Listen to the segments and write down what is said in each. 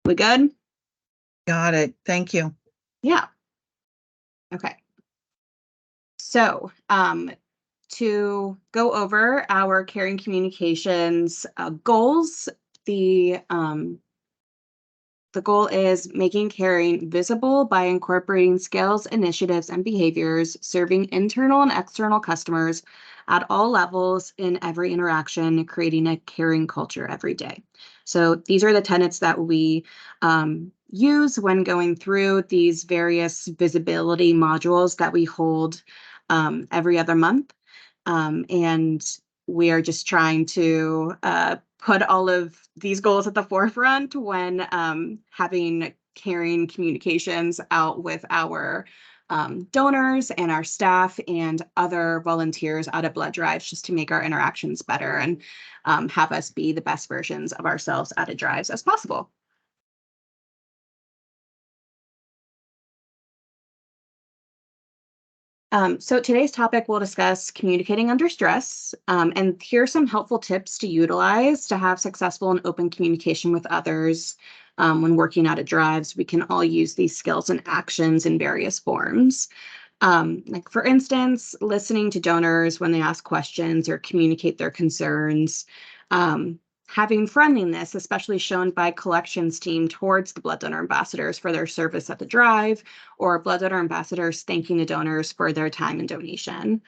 We good? Got it. Thank you. Yeah. Okay. So, to go over our caring communications goals, the um, the goal is making caring visible by incorporating skills, initiatives, and behaviors, serving internal and external customers at all levels in every interaction, creating a caring culture every day. So these are the tenets that we use when going through these various visibility modules that we hold every other month. And we are just trying to put all of these goals at the forefront when having caring communications out with our donors and our staff and other volunteers out at blood drives, just to make our interactions better and have us be the best versions of ourselves out at drives as possible. So today's topic will discuss communicating under stress, and here are some helpful tips to utilize to have successful and open communication with others when working out at drives. We can all use these skills and actions in various forms. Like for instance, listening to donors when they ask questions or communicate their concerns. Um, Having friendliness, especially shown by collections team towards the blood donor ambassadors for their service at the drive, or blood donor ambassadors thanking the donors for their time and donation.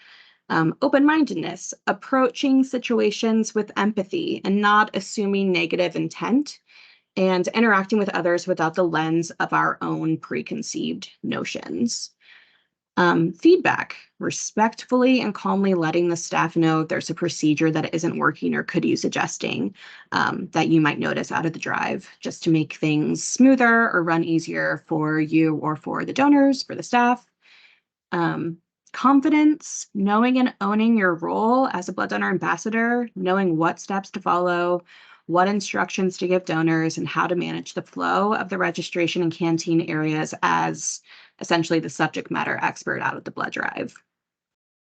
Open-mindedness, approaching situations with empathy and not assuming negative intent, and interacting with others without the lens of our own preconceived notions. Feedback, respectfully and calmly letting the staff know there's a procedure that isn't working or could use adjusting, that you might notice out of the drive, just to make things smoother or run easier for you or for the donors, for the staff. Um, Confidence, knowing and owning your role as a blood donor ambassador, knowing what steps to follow, what instructions to give donors, and how to manage the flow of the registration and canteen areas as essentially the subject matter expert out of the blood drive.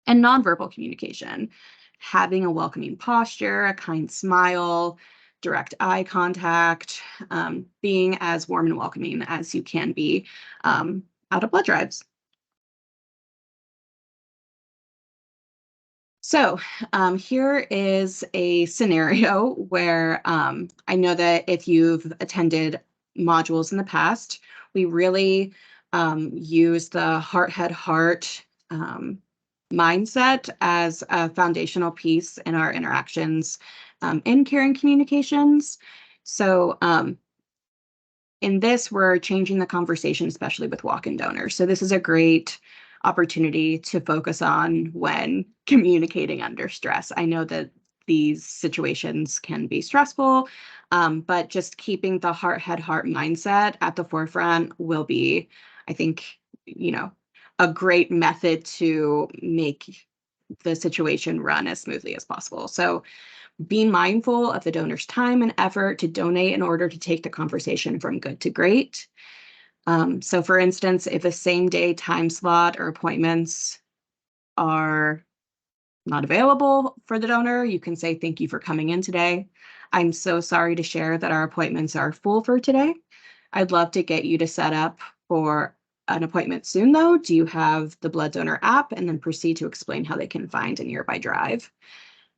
And nonverbal communication, having a welcoming posture, a kind smile, direct eye contact, being as warm and welcoming as you can be out of blood drives. So, here is a scenario where I know that if you've attended modules in the past, we really use the heart, head, heart mindset as a foundational piece in our interactions in caring communications. So, in this, we're changing the conversation, especially with walk-in donors. So this is a great opportunity to focus on when communicating under stress. I know that these situations can be stressful, but just keeping the heart, head, heart mindset at the forefront will be, I think, you know, a great method to make the situation run as smoothly as possible. So be mindful of the donor's time and effort to donate in order to take the conversation from good to great. So, for instance, if a same day time slot or appointments are not available for the donor, you can say, "Thank you for coming in today. I'm so sorry to share that our appointments are full for today. I'd love to get you to set up for an appointment soon, though. Do you have the blood donor app?" And then proceed to explain how they can find a nearby drive.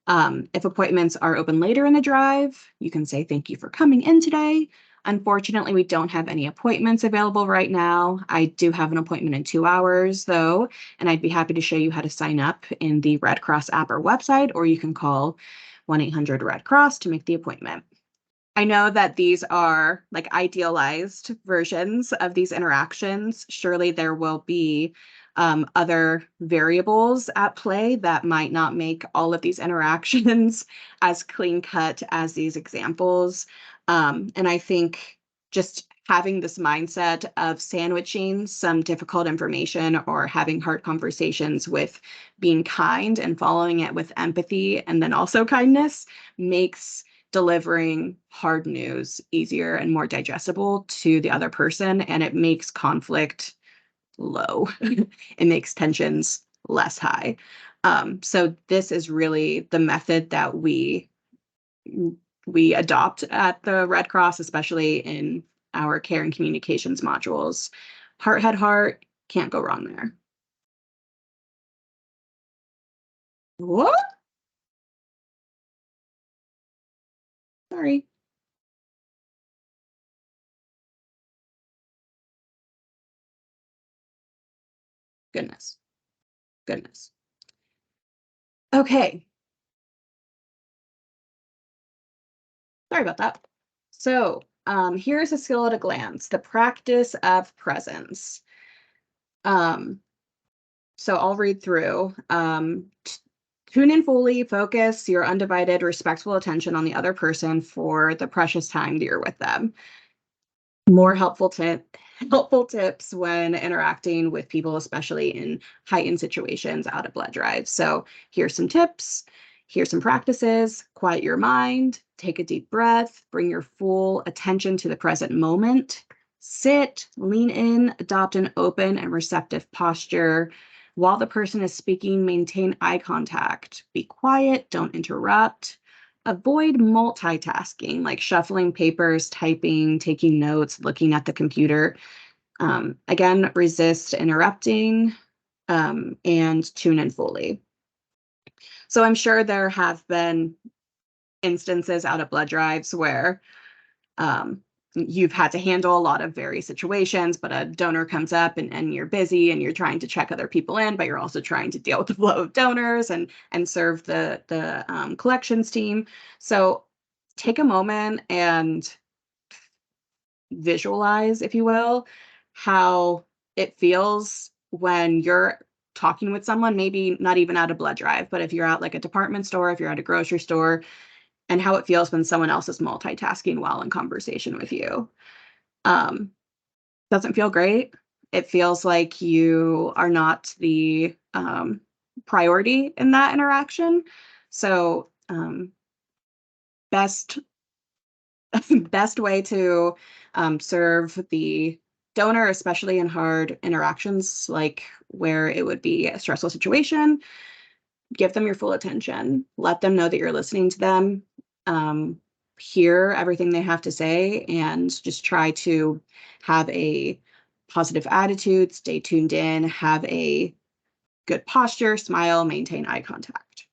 If appointments are open later in the drive, you can say, "Thank you for coming in today. Unfortunately, we don't have any appointments available right now. I do have an appointment in 2 hours, though, and I'd be happy to show you how to sign up in the Red Cross app or website, or you can call 1-800 Red Cross to make the appointment." I know that these are like idealized versions of these interactions. Surely there will be other variables at play that might not make all of these interactions as clean cut as these examples. And I think just having this mindset of sandwiching some difficult information or having hard conversations with being kind and following it with empathy and then also kindness makes delivering hard news easier and more digestible to the other person, and it makes conflict low. It makes tensions less high. So this is really the method that we adopt at the Red Cross, especially in our care and communications modules. Heart, head, heart, can't go wrong there. What? Sorry. Goodness. Goodness. Okay. Sorry about that. So here's a skill at a glance, the practice of presence. So I'll read through. Tune in fully, focus your undivided, respectful attention on the other person for the precious time that you're with them. More helpful tips when interacting with people, especially in heightened situations out of blood drive. So here's some tips. Here's some practices. Quiet your mind, take a deep breath, bring your full attention to the present moment. Sit, lean in, adopt an open and receptive posture. While the person is speaking, maintain eye contact. Be quiet, don't interrupt. Avoid multitasking, like shuffling papers, typing, taking notes, looking at the computer. Again, resist interrupting and tune in fully. So I'm sure there have been instances out of blood drives where you've had to handle a lot of various situations, but a donor comes up and you're busy and you're trying to check other people in, but you're also trying to deal with the flow of donors and serve the collections team. So take a moment and visualize, if you will, how it feels when you're talking with someone, maybe not even at a blood drive, but if you're at like a department store, if you're at a grocery store, and how it feels when someone else is multitasking while in conversation with you. Um, doesn't feel great. It feels like you are not the priority in that interaction. So best best way to serve the donor, especially in hard interactions, like where it would be a stressful situation, give them your full attention. Let them know that you're listening to them. Hear everything they have to say, and just try to have a positive attitude, stay tuned in, have a good posture, smile, maintain eye contact.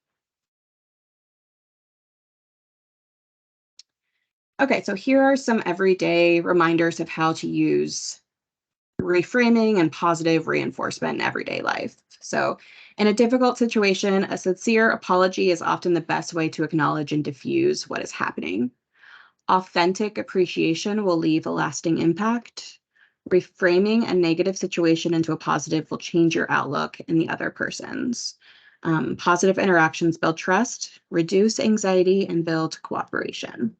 Okay, so here are some everyday reminders of how to use reframing and positive reinforcement in everyday life. So, in a difficult situation, a sincere apology is often the best way to acknowledge and diffuse what is happening. Authentic appreciation will leave a lasting impact. Reframing a negative situation into a positive will change your outlook in the other person's. Positive interactions build trust, reduce anxiety, and build cooperation.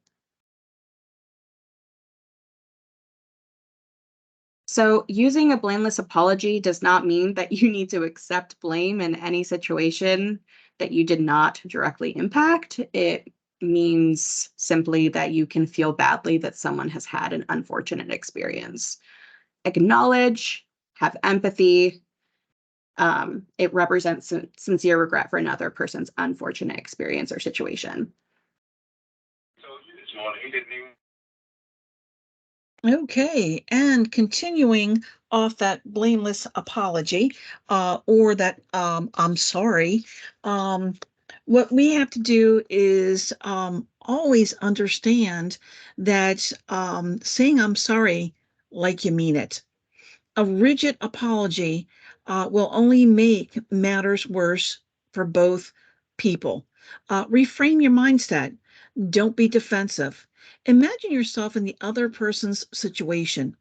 So, using a blameless apology does not mean that you need to accept blame in any situation that you did not directly impact. It means simply that you can feel badly that someone has had an unfortunate experience. Acknowledge, have empathy. It represents sincere regret for another person's unfortunate experience or situation. Okay, and continuing off that blameless apology, or that I'm sorry, um, what we have to do is always understand that saying I'm sorry like you mean it. A rigid apology will only make matters worse for both people. Reframe your mindset. Don't be defensive. Imagine yourself in the other person's situation.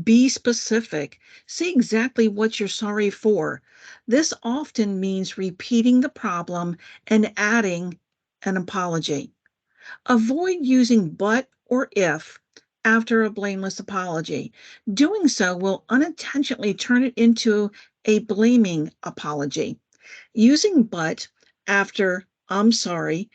Be specific. Say exactly what you're sorry for. This often means repeating the problem and adding an apology. Avoid using but or if after a blameless apology. Doing so will unintentionally turn it into a blaming apology. Using but after I'm sorry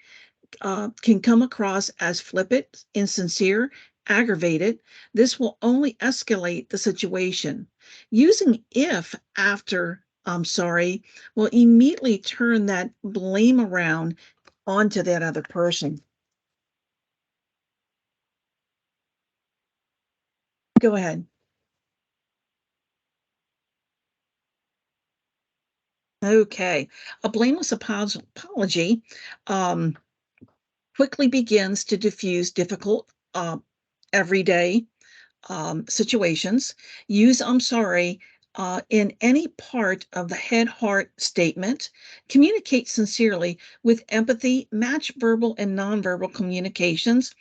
can come across as flippant, insincere, aggravated. This will only escalate the situation. Using if after I'm sorry will immediately turn that blame around onto that other person. Go ahead. Okay. A blameless apology um, quickly begins to diffuse difficult everyday situations. Use I'm sorry in any part of the head heart statement. Communicate sincerely with empathy, match verbal and nonverbal communications.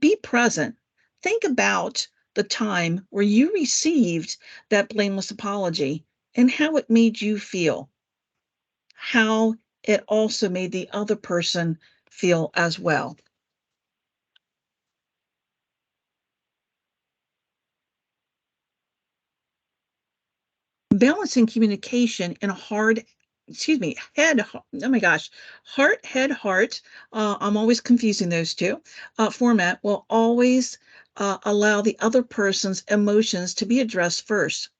Be present. Think about the time where you received that blameless apology and how it made you feel, how it also made the other person feel as well. Balancing communication in a hard, excuse me, oh my gosh, heart, I'm always confusing those two, format will always allow the other person's emotions to be addressed first,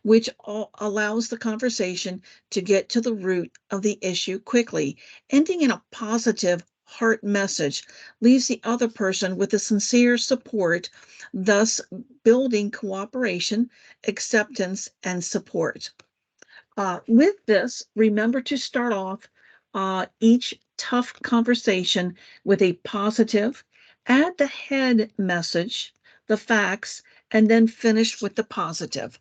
which allows the conversation to get to the root of the issue quickly. Ending in a positive heart message leaves the other person with a sincere support, thus building cooperation, acceptance, and support. With this, remember to start off each tough conversation with a positive, add the head message, the facts, and then finish with the positive.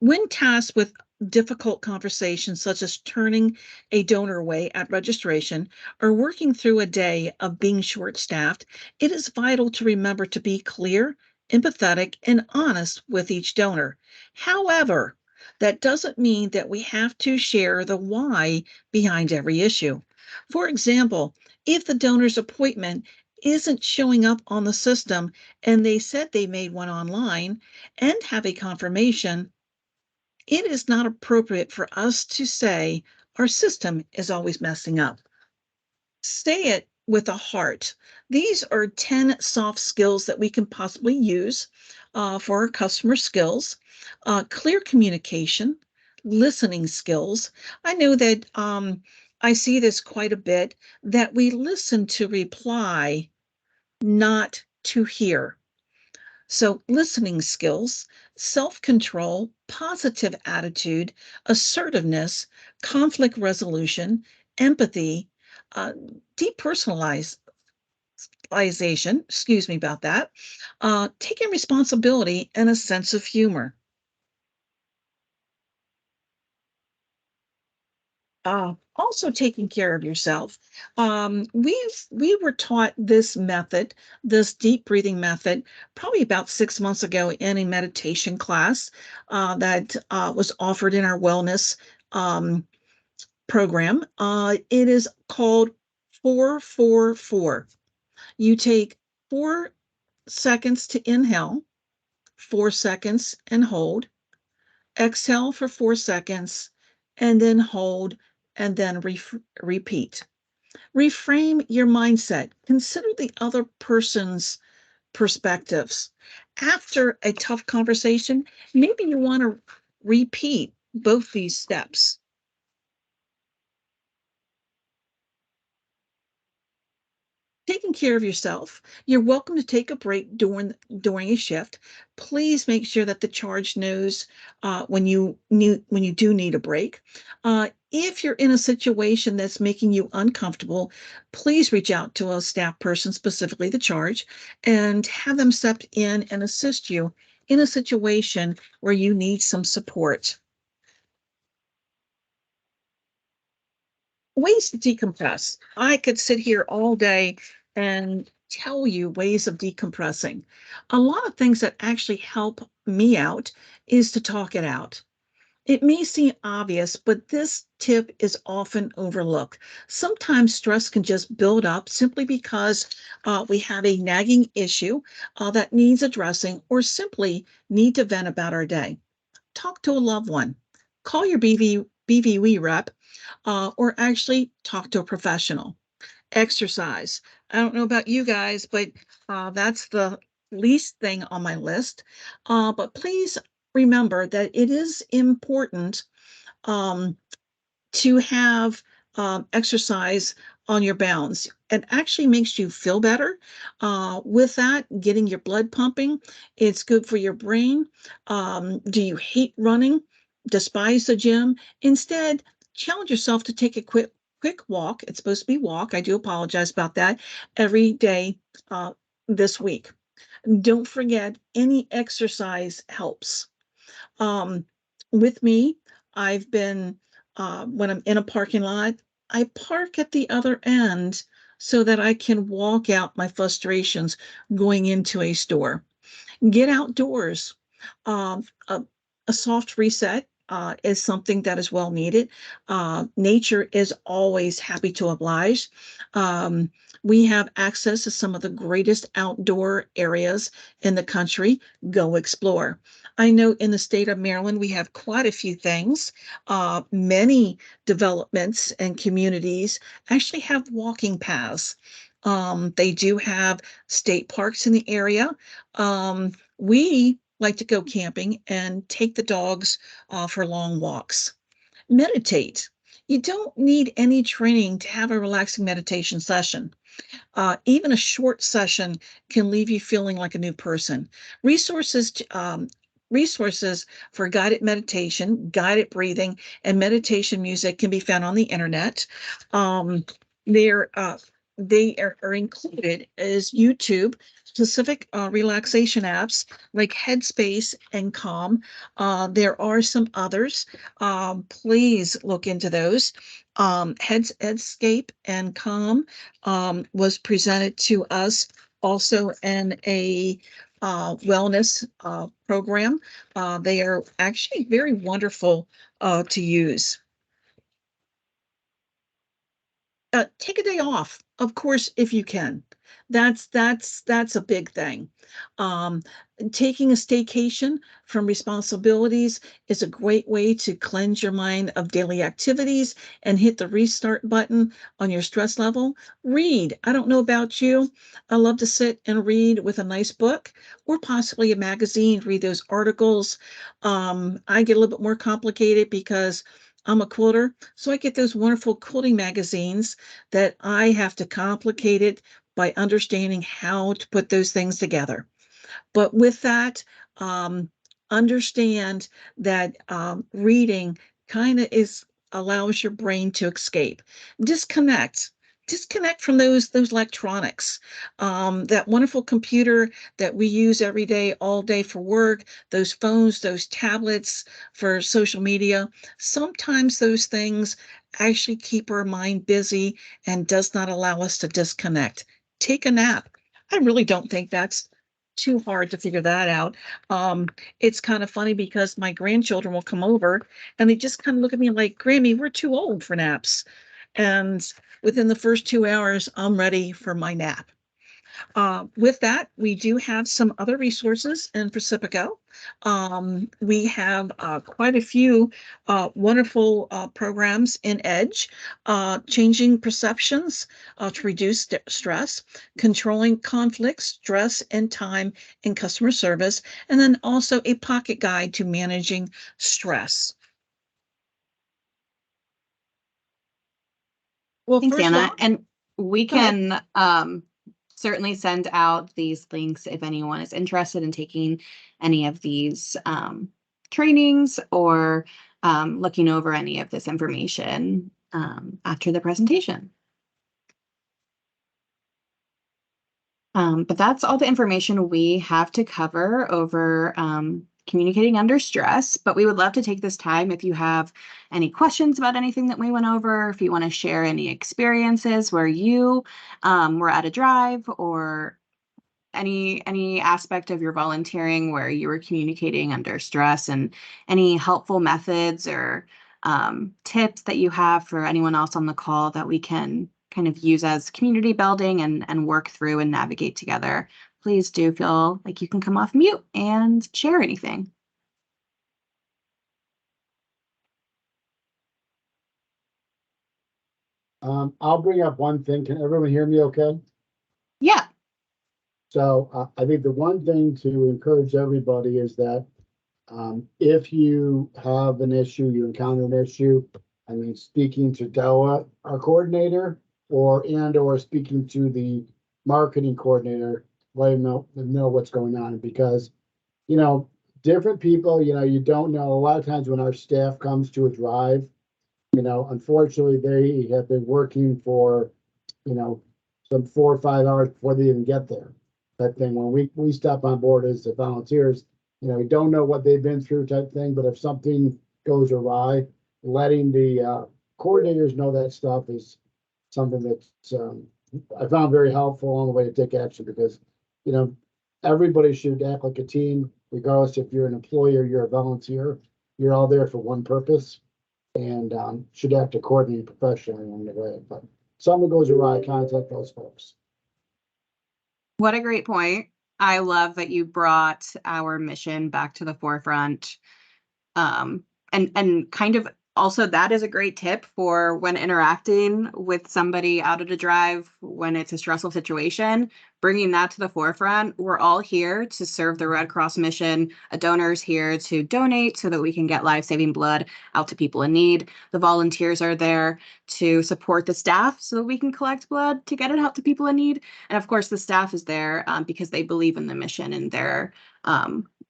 When tasked with difficult conversations, such as turning a donor away at registration or working through a day of being short staffed, it is vital to remember to be clear, empathetic, and honest with each donor. However, that doesn't mean that we have to share the why behind every issue. For example, if the donor's appointment isn't showing up on the system and they said they made one online and have a confirmation, it is not appropriate for us to say our system is always messing up. Say it with a heart. These are 10 soft skills that we can possibly use for our customer skills. Clear communication, listening skills. I know that I see this quite a bit, that we listen to reply, not to hear. So, listening skills, self control, positive attitude, assertiveness, conflict resolution, empathy, uh, depersonalization, excuse me about that, taking responsibility, and a sense of humor. Also taking care of yourself. We were taught this method, this deep breathing method, probably about 6 months ago in a meditation class that was offered in our wellness um, program. It is called 444. You take 4 seconds to inhale, 4 seconds and hold, exhale for 4 seconds, and then hold, and then repeat. Reframe your mindset. Consider the other person's perspectives. After a tough conversation, maybe you want to repeat both these steps. Taking care of yourself. You're welcome to take a break during a shift. Please make sure that the charge knows when you do need a break. If you're in a situation that's making you uncomfortable, please reach out to a staff person, specifically the charge, and have them step in and assist you in a situation where you need some support. Ways to decompress. I could sit here all day and tell you ways of decompressing. A lot of things that actually help me out is to talk it out. It may seem obvious, but this tip is often overlooked. Sometimes stress can just build up simply because we have a nagging issue that needs addressing, or simply need to vent about our day. Talk to a loved one. Call your BVW rep, or actually talk to a professional. Exercise. I don't know about you guys, but that's the least thing on my list. But please remember that it is important um, to have exercise on your bounds. It actually makes you feel better. With that, getting your blood pumping, it's good for your brain. Do you hate running? Despise the gym? Instead, challenge yourself to take a quick walk. It's supposed to be walk. I do apologize about that. Every day this week. Don't forget, any exercise helps. Um, with me, I've been, when I'm in a parking lot, I park at the other end so that I can walk out my frustrations going into a store. Get outdoors. Um, a, a soft reset is something that is well needed. Nature is always happy to oblige. Um, we have access to some of the greatest outdoor areas in the country. Go explore. I know in the state of Maryland, we have quite a few things. Many developments and communities actually have walking paths. They do have state parks in the area. We like to go camping and take the dogs for long walks. Meditate. You don't need any training to have a relaxing meditation session. Even a short session can leave you feeling like a new person. Resources resources for guided meditation, guided breathing, and meditation music can be found on the internet. Um, they're they are included as YouTube specific relaxation apps like Headspace and Calm. There are some others. Please look into those. Headscape and Calm was presented to us also in a wellness program. They are actually very wonderful to use. Take a day off, of course, if you can. That's a big thing. Um, Taking a staycation from responsibilities is a great way to cleanse your mind of daily activities and hit the restart button on your stress level. Read. I don't know about you. I love to sit and read with a nice book or possibly a magazine, read those articles. I get a little bit more complicated because I'm a quilter, so I get those wonderful quilting magazines that I have to complicate it by understanding how to put those things together. But with that, um, understand that reading kind of is allows your brain to escape, disconnect. Disconnect from those electronics. That wonderful computer that we use every day, all day for work, those phones, those tablets for social media. Sometimes those things actually keep our mind busy and does not allow us to disconnect. Take a nap. I really don't think that's too hard to figure that out. It's kind of funny because my grandchildren will come over and they just kind of look at me like, Grammy, we're too old for naps. And within the first 2 hours, I'm ready for my nap. With that, we do have some other resources in Pacifico. We have quite a few wonderful programs in EDGE, changing perceptions to reduce stress, controlling conflicts, stress, and time in customer service, and then also a pocket guide to managing stress. Well, Thanks, first Anna. off, And we go ahead. can certainly send out these links if anyone is interested in taking any of these trainings or looking over any of this information after the presentation. But that's all the information we have to cover over communicating under stress. But we would love to take this time if you have any questions about anything that we went over, if you want to share any experiences where you were at a drive or any aspect of your volunteering where you were communicating under stress and any helpful methods or tips that you have for anyone else on the call that we can kind of use as community building and work through and navigate together, please do feel like you can come off mute and share anything. I'll bring up one thing. Can everyone hear me okay? Yeah. So I think the one thing to encourage everybody is that if you have an issue, you encounter an issue, I mean, speaking to Della, our coordinator, or speaking to the marketing coordinator, let them know what's going on, because, you know, different people, you know, you don't know. A lot of times when our staff comes to a drive, you know, unfortunately, they have been working for, you know, some 4 or 5 hours before they even get there. That thing, when we step on board as the volunteers, you know, we don't know what they've been through type thing, but if something goes awry, letting the coordinators know that stuff is something that's I found very helpful on the way to take action, because, you know, everybody should act like a team, regardless if you're an employee or you're a volunteer. You're all there for one purpose, and should have to coordinate professionally along the way. But something goes awry, contact those folks. What a great point. I love that you brought our mission back to the forefront. And kind of also, that is a great tip for when interacting with somebody out at a drive when it's a stressful situation, bringing that to the forefront. We're all here to serve the Red Cross mission. A donor is here to donate so that we can get life-saving blood out to people in need. The volunteers are there to support the staff so that we can collect blood to get it out to people in need. And of course, the staff is there because they believe in the mission, and they're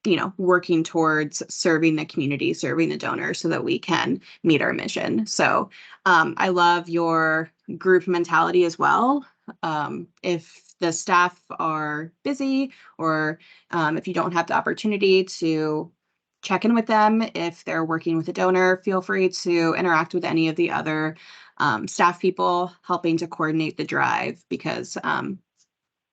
you know, working towards serving the community, serving the donors so that we can meet our mission. So I love your group mentality as well. If the staff are busy, or if you don't have the opportunity to check in with them, if they're working with a donor, feel free to interact with any of the other staff people helping to coordinate the drive, because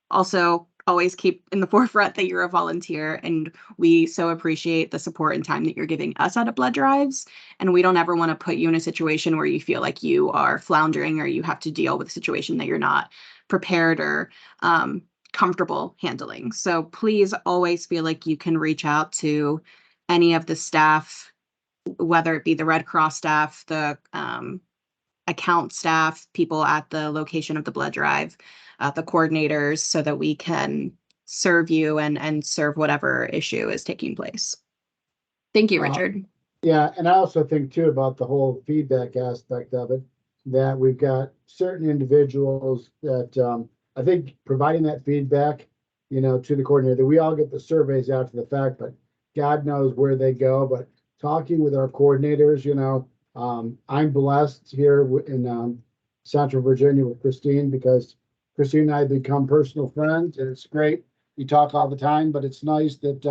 also always keep in the forefront that you're a volunteer, and we so appreciate the support and time that you're giving us out of blood drives. And we don't ever want to put you in a situation where you feel like you are floundering, or you have to deal with a situation that you're not prepared or comfortable handling. So please always feel like you can reach out to any of the staff, whether it be the Red Cross staff, the account staff, people at the location of the blood drive, the coordinators, so that we can serve you and serve whatever issue is taking place. Thank you, Richard. Yeah, and I also think too about the whole feedback aspect of it, that we've got certain individuals that I think providing that feedback, you know, to the coordinator. We all get the surveys after the fact, but God knows where they go. But talking with our coordinators, you know, I'm blessed here in Central Virginia with Christine, because Christine and I have become personal friends, and it's great. We talk all the time, but it's nice that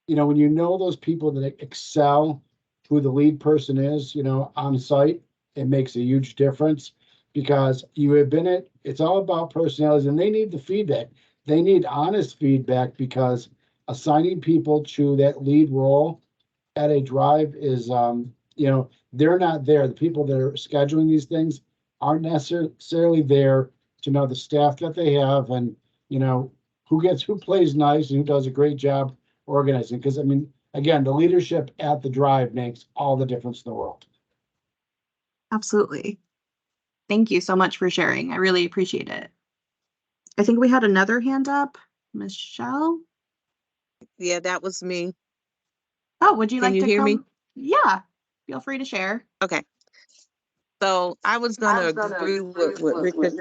you know, when you know those people that excel, who the lead person is, you know, on site, it makes a huge difference, because you have been it's all about personalities, and they need the feedback. They need honest feedback, because assigning people to that lead role at a drive is, you know, they're not there. The people that are scheduling these things aren't necessarily there to know the staff that they have, and, you know, who plays nice and who does a great job organizing. Because I mean, again, the leadership at the drive makes all the difference in the world. Absolutely. Thank you so much for sharing. I really appreciate it. I think we had another hand up. Michelle? Yeah, that was me. Oh, would you Can like you to hear come? me? Yeah, feel free to share. Okay. So I was gonna agree with what Richard.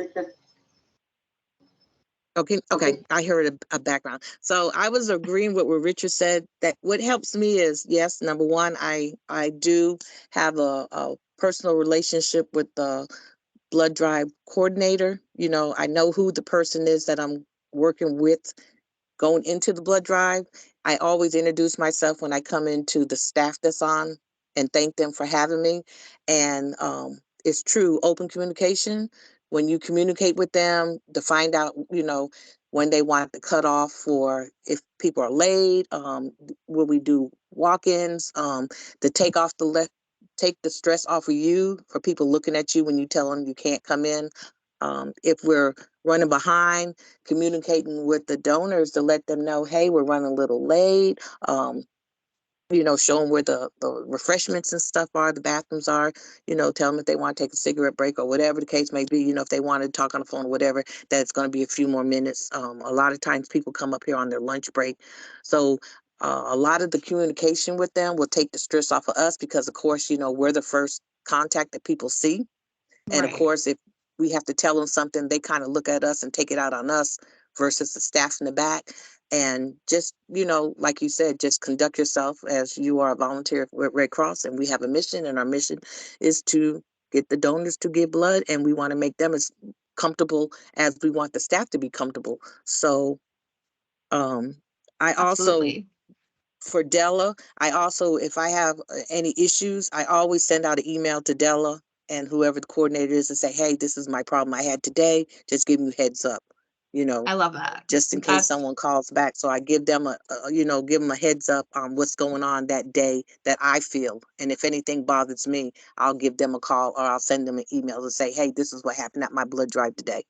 Okay, I heard a background. So I was agreeing with what Richard said, that what helps me is, yes, number one, I do have a personal relationship with the blood drive coordinator. You know, I know who the person is that I'm working with going into the blood drive. I always introduce myself when I come into the staff that's on, and thank them for having me. And it's true, open communication. When you communicate with them to find out, you know, when they want the cutoff for if people are late, will we do walk-ins, to take the stress off of you for people looking at you when you tell them you can't come in. If we're running behind, communicating with the donors to let them know, hey, we're running a little late. You know, show them where the refreshments and stuff are, the bathrooms are, you know, tell them if they want to take a cigarette break or whatever the case may be, you know, if they want to talk on the phone or whatever, that it's going to be a few more minutes. A lot of times people come up here on their lunch break. So a lot of the communication with them will take the stress off of us, because of course, you know, we're the first contact that people see. And of Right. course, if we have to tell them something, they kind of look at us and take it out on us versus the staff in the back. And just, like you said, just conduct yourself as you are a volunteer with Red Cross, and we have a mission, and our mission is to get the donors to give blood, and we want to make them as comfortable as we want the staff to be comfortable. So I also, Absolutely. for Della, I also, if I have any issues, I always send out an email to Della and whoever the coordinator is and say, hey, this is my problem I had today. Just give me a heads up, I love that. just in case That's- someone calls back. So I give them give them a heads up on what's going on that day that I feel. And if anything bothers me, I'll give them a call or I'll send them an email to say, hey, this is what happened at my blood drive today.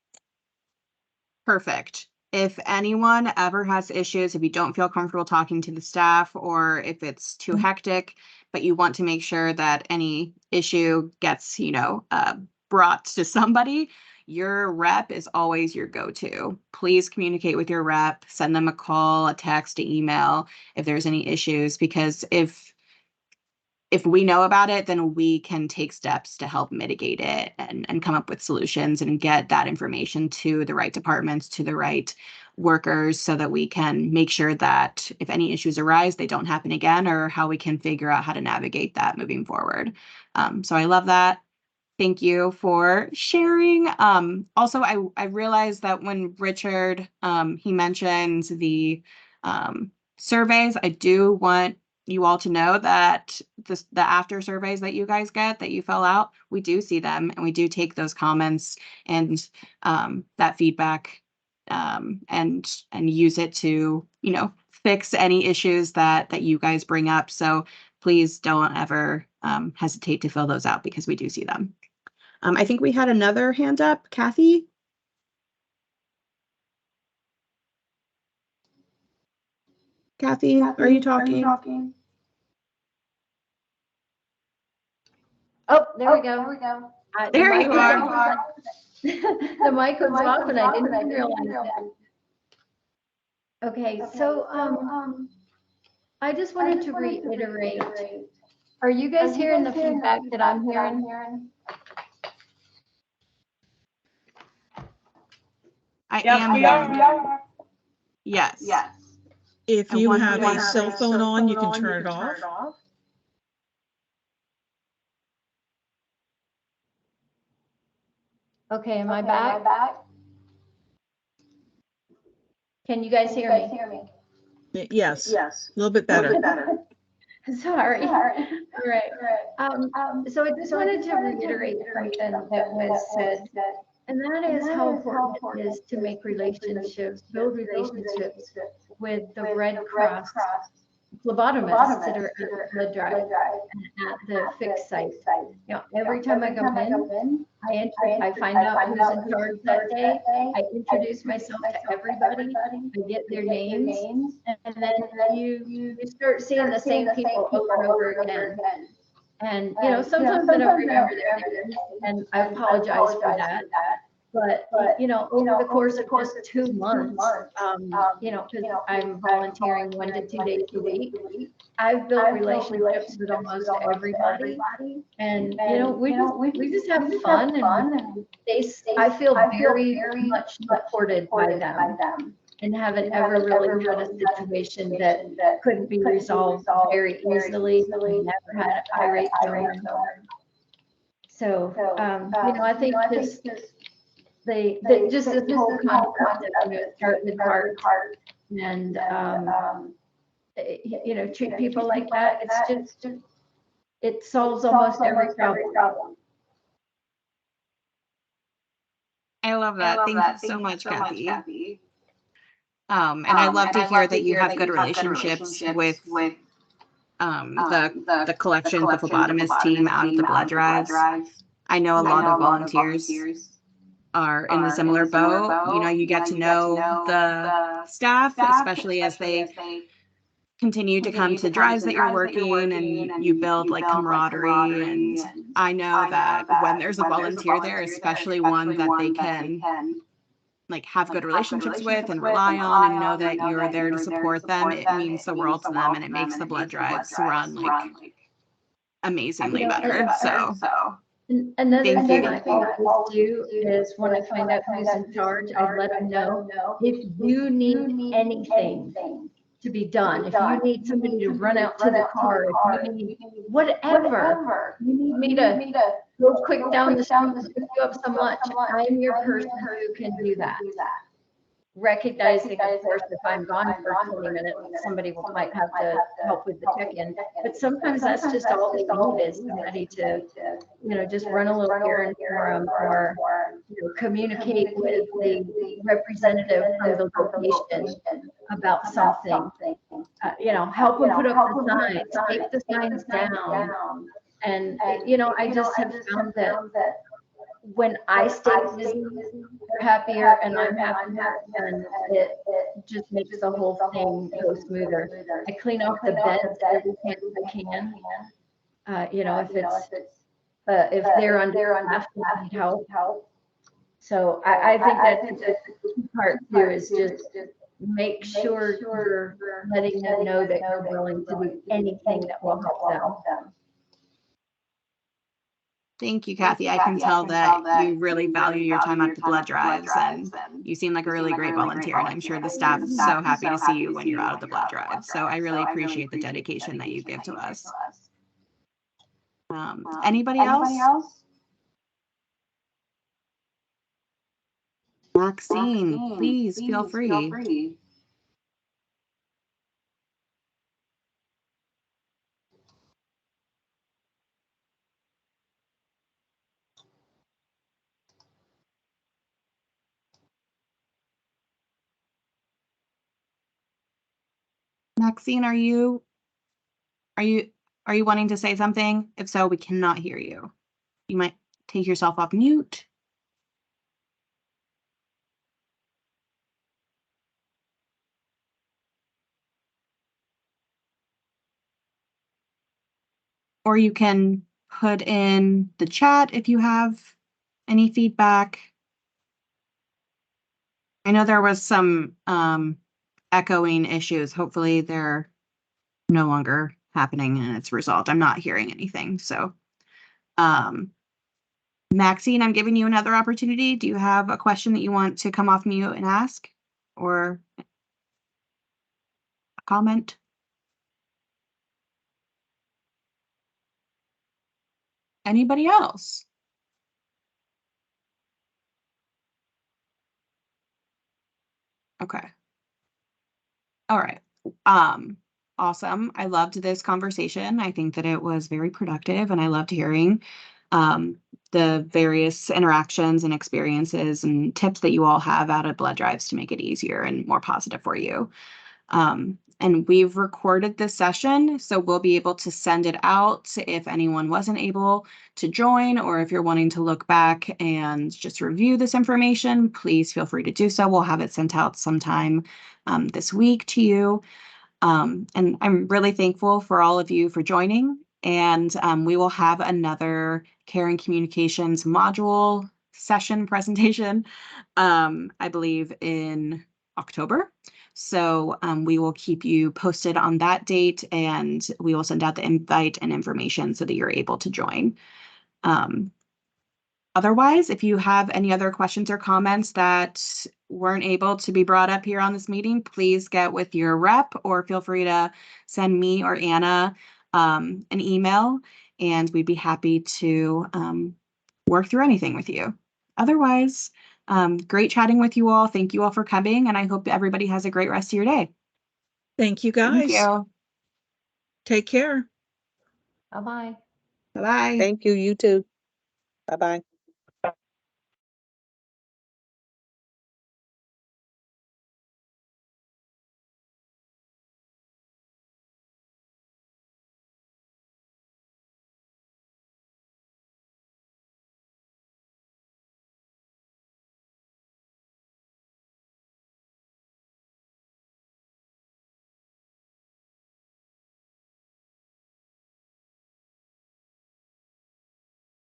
Perfect. If anyone ever has issues, if you don't feel comfortable talking to the staff, or if it's too hectic, but you want to make sure that any issue gets, brought to somebody, your rep is always your go-to. Please communicate with your rep, send them a call, a text, an email if there's any issues, because if we know about it, then we can take steps to help mitigate it and come up with solutions and get that information to the right departments, to the right workers, so that we can make sure that if any issues arise, they don't happen again, or how we can figure out how to navigate that moving forward. So I love that. Thank you for sharing. Also, I realized that when Richard, he mentions the surveys, I do want you all to know that the after surveys that you guys get, that you fill out, we do see them, and we do take those comments and that feedback and use it to, fix any issues that you guys bring up. So please don't ever hesitate to fill those out, because we do see them. I think we had another hand up, Kathy. Kathy, are you talking? Oh, there we go. There you are. The mic was off and I didn't realize that. Okay, so I just wanted to reiterate, are you guys hearing the feedback that I'm hearing? I am hearing. Yes. If I you want have you a to cell phone on, you can turn it off. Okay, am I back? Can you guys hear me? Yes, a little bit better. Sorry. All right. So I just wanted to reiterate something that was said, and that is how important it is to make relationships, build relationships with the Red Cross phlebotomists that are at the blood drive and at the fixed site. Every time I go in, I find out who's in charge that day. I introduce myself to everybody. I get their names, and then you start seeing the same people over and over again. And sometimes I don't remember their names, and I apologize for that. But over the course of just 2 months, because I'm volunteering 1 to 2 days a week, I've built relationships with almost everybody, and we just have fun, and I feel very much supported by them, and haven't ever really had a situation that couldn't be resolved very easily. Never had irate donors. So I think just this whole concept of start with heart and treat people like that. It's just it solves almost every problem. I love that. Thank you so much, Kathy. And I love to hear that you have good relationships with the collections, the phlebotomist team out at the blood drives. I know a lot of volunteers are in a similar boat. You get to know the staff, especially as they continue to come to drives that you're working, and you build like camaraderie. And I know that when there's a volunteer there, especially one that they can like have good relationships with and rely on, and know that you're there to support them, it means the world to them, and it makes the blood drives run like amazingly better. So And another Thank thing you. I always do is when I find out who's in charge, I let them know if you need anything to be done, if you need somebody to run out to the car, if you need whatever, you need me to go quick down the street and pick you up some lunch, I'm your person who can do that. Recognizing, of course, if I'm gone for 20 minutes, somebody might have to help with the check-in. But sometimes that's just all they need is somebody to, just run a little errand for them or communicate with the representative from the location about something. Help them put up the signs, take the signs down. And, I just have found that when I stay busy, they're happier and I'm happier, and it just makes the whole thing go smoother. I clean off the beds every chance I can. If they're understaffed and need help. So I think that's the key part too, is just make sure you're letting them know that you're willing to do anything that will help them. Thank you, Kathy. I can tell that you really value your time at the blood drives, and you seem like a really great volunteer, and I'm sure the staff is so happy to see you when you're out of the blood drive. So I really appreciate the dedication that you give to us. Anybody else? Maxine, please feel free. Maxine, are you wanting to say something? If so, we cannot hear you. You might take yourself off mute. Or you can put in the chat if you have any feedback. I know there was some echoing issues. Hopefully they're no longer happening and it's resolved. I'm not hearing anything. So Maxine, I'm giving you another opportunity. Do you have a question that you want to come off mute and ask, or a comment? Anybody else? Okay. All right. Awesome. I loved this conversation. I think that it was very productive, and I loved hearing the various interactions and experiences and tips that you all have out of blood drives to make it easier and more positive for you. And we've recorded this session, so we'll be able to send it out if anyone wasn't able to join, or if you're wanting to look back and just review this information, please feel free to do so. We'll have it sent out sometime this week to you. And I'm really thankful for all of you for joining. And we will have another Care and Communications module session presentation, I believe in October. So we will keep you posted on that date, and we will send out the invite and information so that you're able to join. Otherwise, if you have any other questions or comments that weren't able to be brought up here on this meeting, please get with your rep or feel free to send me or Anna an email, and we'd be happy to work through anything with you. Otherwise, great chatting with you all. Thank you all for coming, and I hope everybody has a great rest of your day. Thank you, guys. Thank you. Take care. Bye-bye. Bye-bye. Thank you, you too. Bye-bye.